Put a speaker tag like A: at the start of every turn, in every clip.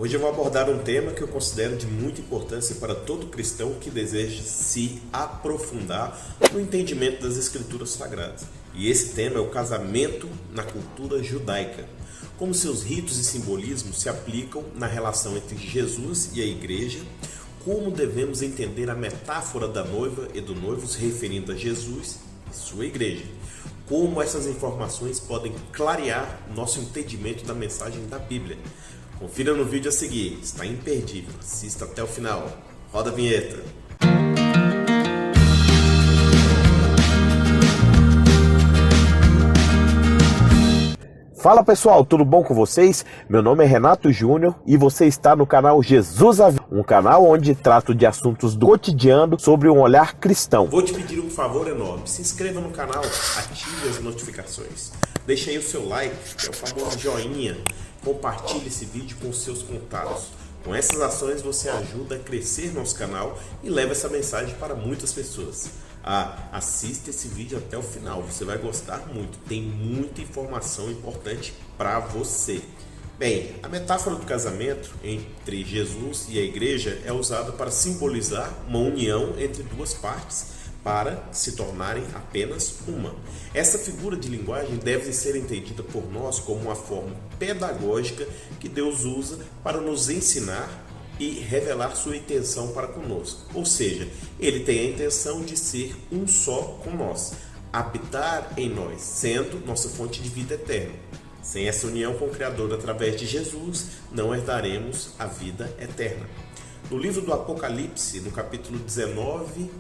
A: Hoje eu vou abordar um tema que eu considero de muita importância para todo cristão que deseja se aprofundar no entendimento das Escrituras Sagradas. E esse tema é o casamento na cultura judaica. Como seus ritos e simbolismos se aplicam na relação entre Jesus e a igreja, como devemos entender a metáfora da noiva e do noivo se referindo a Jesus e sua igreja. Como essas informações podem clarear nosso entendimento da mensagem da Bíblia. Confira no vídeo a seguir, está imperdível, assista até o final. Roda a vinheta. Fala pessoal, tudo bom com vocês? Meu nome é Renato Júnior e você está no canal Jesus à Vida, um canal onde trato de assuntos do cotidiano sobre um olhar cristão. Vou te pedir um favor enorme, se inscreva no canal, ative as notificações, deixe aí o seu like, que é o famoso joinha, compartilhe esse vídeo com os seus contatos. Com essas ações você ajuda a crescer nosso canal e leva essa mensagem para muitas pessoas. Assista esse vídeo até o final, você vai gostar muito, tem muita informação importante para você. Bem, a metáfora do casamento entre Jesus e a igreja é usada para simbolizar uma união entre duas partes para se tornarem apenas uma. Essa figura de linguagem deve ser entendida por nós como uma forma pedagógica que Deus usa para nos ensinar e revelar sua intenção para conosco. Ou seja, ele tem a intenção de ser um só com nós, habitar em nós, sendo nossa fonte de vida eterna. Sem essa união com o Criador através de Jesus, não herdaremos a vida eterna. No livro do Apocalipse, no capítulo 19,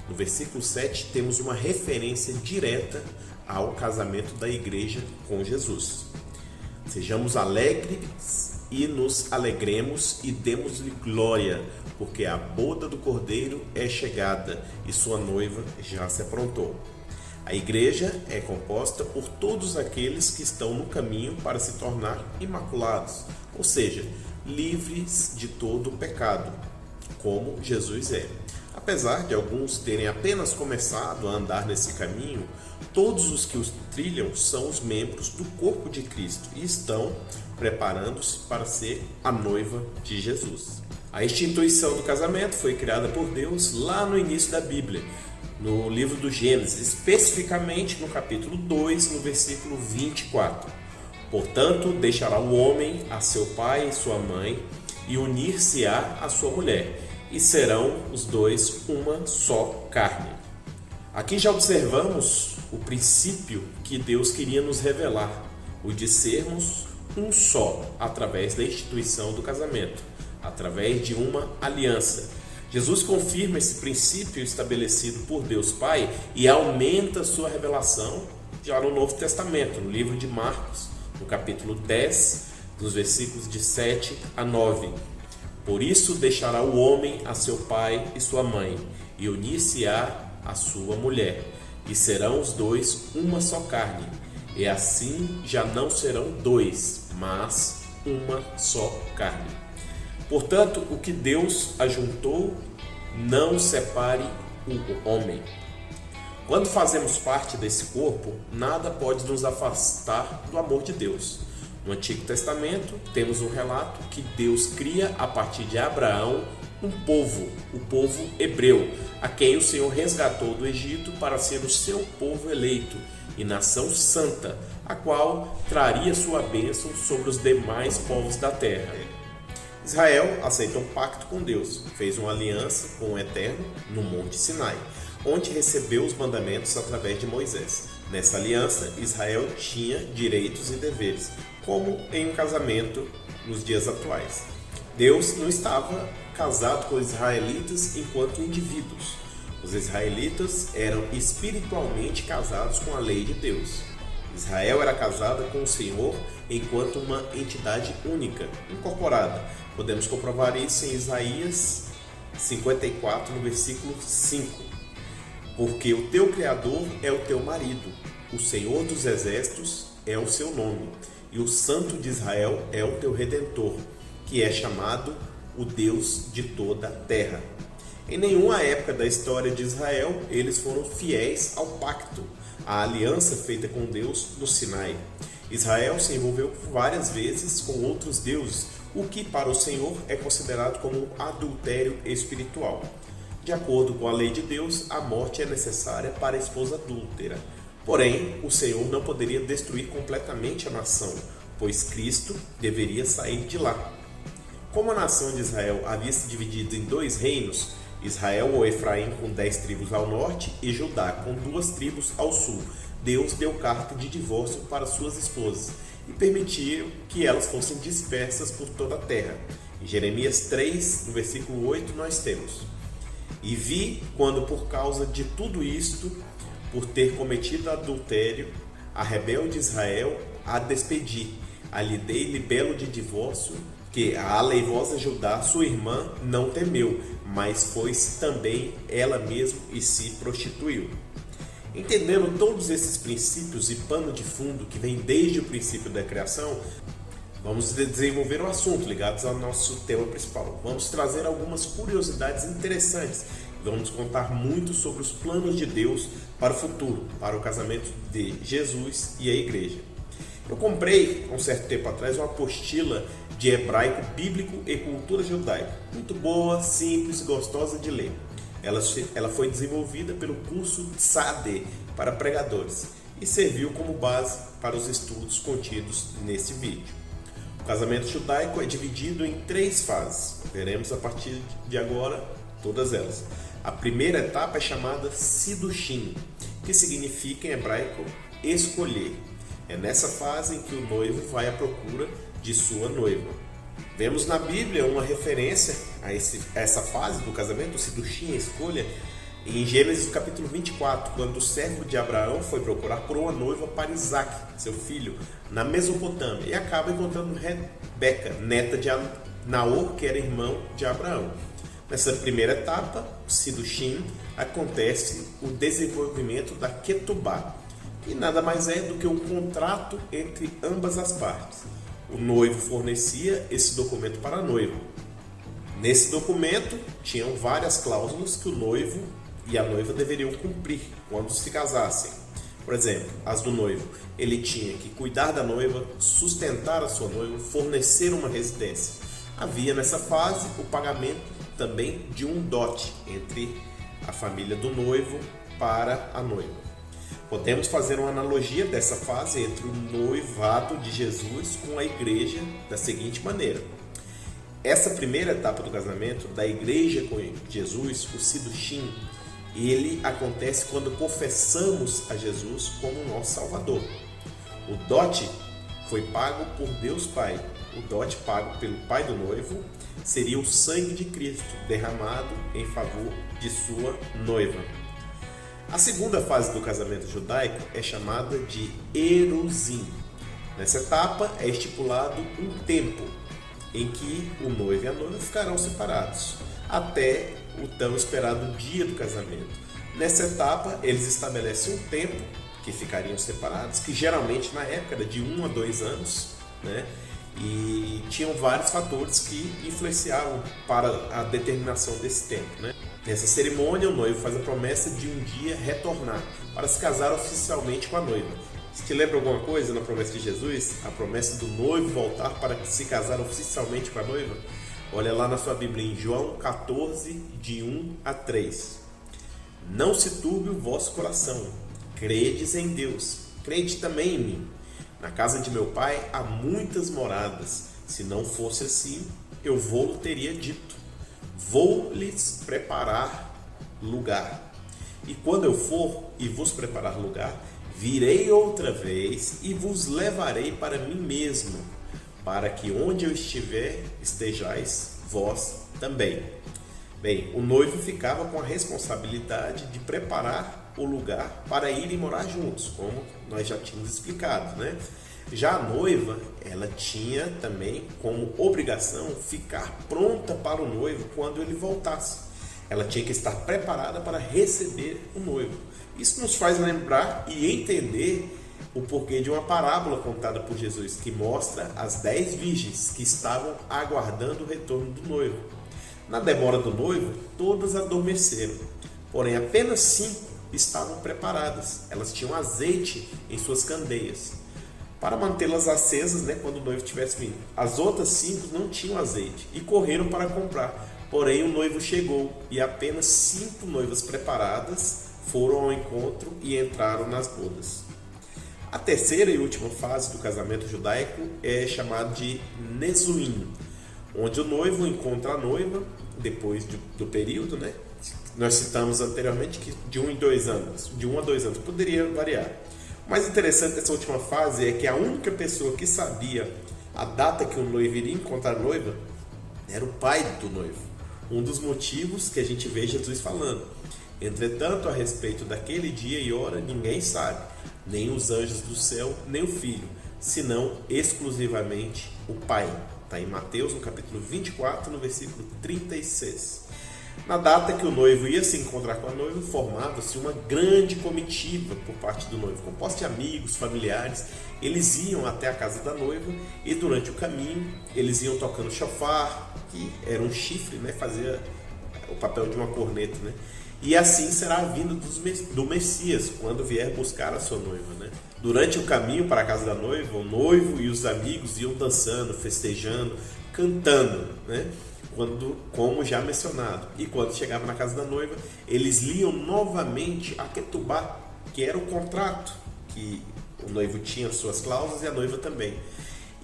A: no versículo 7, temos uma referência direta ao casamento da igreja com Jesus. Sejamos alegres e nos alegremos e demos-lhe glória, porque a boda do Cordeiro é chegada e sua noiva já se aprontou. A igreja é composta por todos aqueles que estão no caminho para se tornar imaculados, ou seja, livres de todo o pecado, como Jesus é. Apesar de alguns terem apenas começado a andar nesse caminho, todos os que os trilham são os membros do corpo de Cristo e estão preparando-se para ser a noiva de Jesus. A instituição do casamento foi criada por Deus lá no início da Bíblia, no livro do Gênesis, especificamente no capítulo 2, no versículo 24. Portanto, deixará o homem a seu pai e sua mãe e unir-se-á à sua mulher, e serão os dois uma só carne. Aqui já observamos o princípio que Deus queria nos revelar, o de sermos um só, através da instituição do casamento, através de uma aliança. Jesus confirma esse princípio estabelecido por Deus Pai e aumenta sua revelação já no Novo Testamento, no livro de Marcos, no capítulo 10, dos versículos de 7 a 9. Por isso deixará o homem a seu pai e sua mãe, e unir-se-á à sua mulher, e serão os dois uma só carne. E assim já não serão dois, mas uma só carne. Portanto, o que Deus ajuntou, não separe o homem. Quando fazemos parte desse corpo, nada pode nos afastar do amor de Deus. No Antigo Testamento, temos um relato que Deus cria a partir de Abraão um povo, o povo hebreu, a quem o Senhor resgatou do Egito para ser o seu povo eleito e nação santa, a qual traria sua bênção sobre os demais povos da terra. Israel aceitou um pacto com Deus, fez uma aliança com o Eterno no Monte Sinai, onde recebeu os mandamentos através de Moisés. Nessa aliança, Israel tinha direitos e deveres, como em um casamento nos dias atuais. Deus não estava casado com os israelitas enquanto indivíduos. Os israelitas eram espiritualmente casados com a lei de Deus. Israel era casada com o Senhor enquanto uma entidade única, incorporada. Podemos comprovar isso em Isaías 54, no versículo 5. Porque o teu Criador é o teu marido, o Senhor dos exércitos é o seu nome, e o Santo de Israel é o teu Redentor, que é chamado o Deus de toda a terra. Em nenhuma época da história de Israel, eles foram fiéis ao pacto, à aliança feita com Deus no Sinai. Israel se envolveu várias vezes com outros deuses, o que para o Senhor é considerado como adultério espiritual. De acordo com a lei de Deus, a morte é necessária para a esposa adúltera. Porém, o Senhor não poderia destruir completamente a nação, pois Cristo deveria sair de lá. Como a nação de Israel havia se dividido em 2 reinos, Israel ou Efraim com 10 tribos ao norte e Judá com 2 tribos ao sul, Deus deu carta de divórcio para suas esposas e permitiu que elas fossem dispersas por toda a terra. Em Jeremias 3, no versículo 8, nós temos: E vi quando por causa de tudo isto, por ter cometido adultério, a rebelde Israel a despedi, a lhe dei libelo de divórcio, que a aleivosa Judá, sua irmã, não temeu, mas foi também ela mesma e se prostituiu. Entendendo todos esses princípios e pano de fundo que vem desde o princípio da criação, vamos desenvolver um assunto ligados ao nosso tema principal. Vamos trazer algumas curiosidades interessantes. Vamos contar muito sobre os planos de Deus para o futuro, para o casamento de Jesus e a igreja. Eu comprei, há um certo tempo atrás, uma apostila de hebraico bíblico e cultura judaica. Muito boa, simples e gostosa de ler. Ela foi desenvolvida pelo curso Tzadé para pregadores e serviu como base para os estudos contidos nesse vídeo. O casamento judaico é dividido em 3 fases. Veremos a partir de agora todas elas. A primeira etapa é chamada Sidushim, que significa em hebraico escolher. É nessa fase em que o noivo vai à procura de sua noiva. Vemos na Bíblia uma referência a essa fase do casamento, o Sidushim, a escolha, em Gênesis capítulo 24, quando o servo de Abraão foi procurar por uma noiva para Isaac, seu filho, na Mesopotâmia, e acaba encontrando Rebeca, neta de Naor, que era irmão de Abraão. Nessa primeira etapa, o Sidushim, acontece o desenvolvimento da Ketubá, que nada mais é do que um contrato entre ambas as partes. O noivo fornecia esse documento para a noiva. Nesse documento tinham várias cláusulas que o noivo e a noiva deveriam cumprir quando se casassem. Por exemplo, as do noivo: ele tinha que cuidar da noiva, sustentar a sua noiva, fornecer uma residência. Havia nessa fase o pagamento também de um dote entre a família do noivo para a noiva. Podemos fazer uma analogia dessa fase entre o noivado de Jesus com a igreja da seguinte maneira: essa primeira etapa do casamento da igreja com Jesus, o Sidushim, ele acontece quando confessamos a Jesus como nosso Salvador. O dote foi pago por Deus Pai. O dote pago pelo pai do noivo seria o sangue de Cristo derramado em favor de sua noiva. A segunda fase do casamento judaico é chamada de Eruzim. Nessa etapa é estipulado um tempo em que o noivo e a noiva ficarão separados, até o tão esperado dia do casamento. Nessa etapa eles estabelecem um tempo que ficariam separados, que geralmente na época era de 1 a 2 anos, né? E tinham vários fatores que influenciavam para a determinação desse tempo, né? Nessa cerimônia, o noivo faz a promessa de um dia retornar para se casar oficialmente com a noiva. Se te lembra alguma coisa na promessa de Jesus? A promessa do noivo voltar para se casar oficialmente com a noiva? Olha lá na sua Bíblia, em João 14, de 1 a 3. Não se turbe o vosso coração. Credes em Deus. Crede também em mim. Na casa de meu pai há muitas moradas. Se não fosse assim, eu vou teria dito. Vou lhes preparar lugar. E quando eu for e vos preparar lugar, virei outra vez e vos levarei para mim mesmo, para que onde eu estiver, estejais vós também. Bem, o noivo ficava com a responsabilidade de preparar o lugar para irem morar juntos, como nós já tínhamos explicado, né? Já a noiva, ela tinha também como obrigação ficar pronta para o noivo quando ele voltasse. Ela tinha que estar preparada para receber o noivo. Isso nos faz lembrar e entender o porquê de uma parábola contada por Jesus, que mostra as 10 virgens que estavam aguardando o retorno do noivo. Na demora do noivo, todas adormeceram, porém apenas 5 estavam preparadas. Elas tinham azeite em suas candeias. para mantê-las acesas, né, quando o noivo tivesse vindo. As outras 5 não tinham azeite e correram para comprar. Porém, o noivo chegou e apenas 5 noivas preparadas foram ao encontro e entraram nas bodas. A terceira e última fase do casamento judaico é chamada de Nezuim, onde o noivo encontra a noiva depois do período, né? Nós citamos anteriormente que de 1 a 2 anos, poderia variar. O mais interessante dessa última fase é que a única pessoa que sabia a data que o noivo iria encontrar a noiva era o pai do noivo. Um dos motivos que a gente vê Jesus falando: entretanto, a respeito daquele dia e hora, ninguém sabe, nem os anjos do céu, nem o filho, senão exclusivamente o pai. Está em Mateus, no capítulo 24, no versículo 36. Na data que o noivo ia se encontrar com a noiva, formava-se uma grande comitiva por parte do noivo, composta de amigos, familiares. Eles iam até a casa da noiva e durante o caminho eles iam tocando chofar, que era um chifre, né? Fazia o papel de uma corneta, né? E assim será a vinda do Messias, quando vier buscar a sua noiva, né? Durante o caminho para a casa da noiva, o noivo e os amigos iam dançando, festejando, cantando, né? Como já mencionado. E quando chegava na casa da noiva, eles liam novamente a Ketubá, que era o contrato, que o noivo tinha suas cláusulas e a noiva também.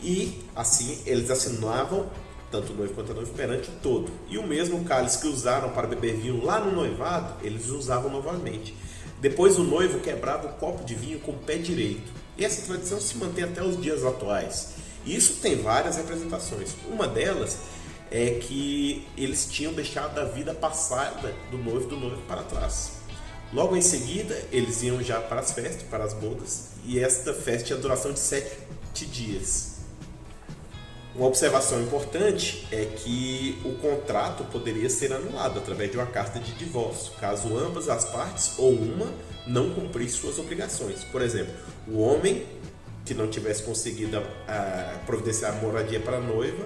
A: E assim eles assinavam, tanto o noivo quanto a noiva, perante o todo. E o mesmo cálice que usaram para beber vinho lá no noivado, eles usavam novamente. Depois o noivo quebrava o copo de vinho com o pé direito. E essa tradição se mantém até os dias atuais. Isso tem várias representações. Uma delas é que eles tinham deixado a vida passada do noivo para trás. Logo em seguida, eles iam já para as festas, para as bodas, e esta festa tinha duração de 7 dias. Uma observação importante é que o contrato poderia ser anulado através de uma carta de divórcio, caso ambas as partes ou uma não cumprisse suas obrigações. Por exemplo, o homem que não tivesse conseguido providenciar moradia para a noiva,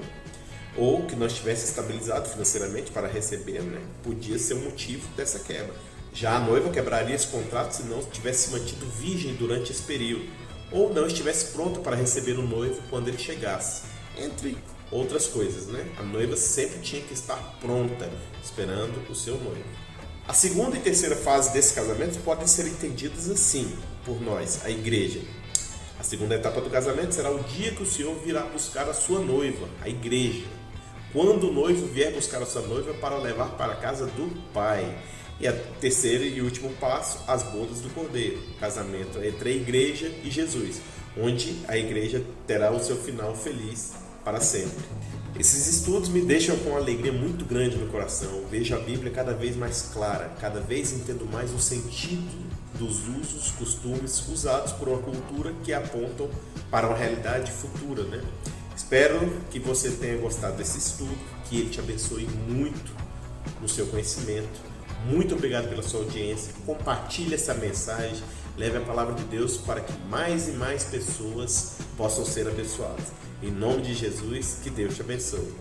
A: ou que não estivesse estabilizado financeiramente para receber, né, podia ser o motivo dessa quebra. Já a noiva quebraria esse contrato se não tivesse mantido virgem durante esse período, ou não estivesse pronta para receber o noivo quando ele chegasse, entre outras coisas, né? A noiva sempre tinha que estar pronta, esperando o seu noivo. A segunda e terceira fase desse casamento podem ser entendidas assim, por nós, a igreja. A segunda etapa do casamento será o dia que o Senhor virá buscar a sua noiva, a igreja. Quando o noivo vier buscar a sua noiva para levar para a casa do Pai. E a terceira e último passo, as bodas do Cordeiro, o casamento entre a igreja e Jesus, onde a igreja terá o seu final feliz para sempre. Esses estudos me deixam com uma alegria muito grande no coração. Vejo a Bíblia cada vez mais clara, cada vez entendo mais o sentido dos usos, costumes usados por uma cultura que apontam para uma realidade futura, né? Espero que você tenha gostado desse estudo, que ele te abençoe muito no seu conhecimento. Muito obrigado pela sua audiência. Compartilhe essa mensagem, leve a palavra de Deus para que mais e mais pessoas possam ser abençoadas. Em nome de Jesus, que Deus te abençoe.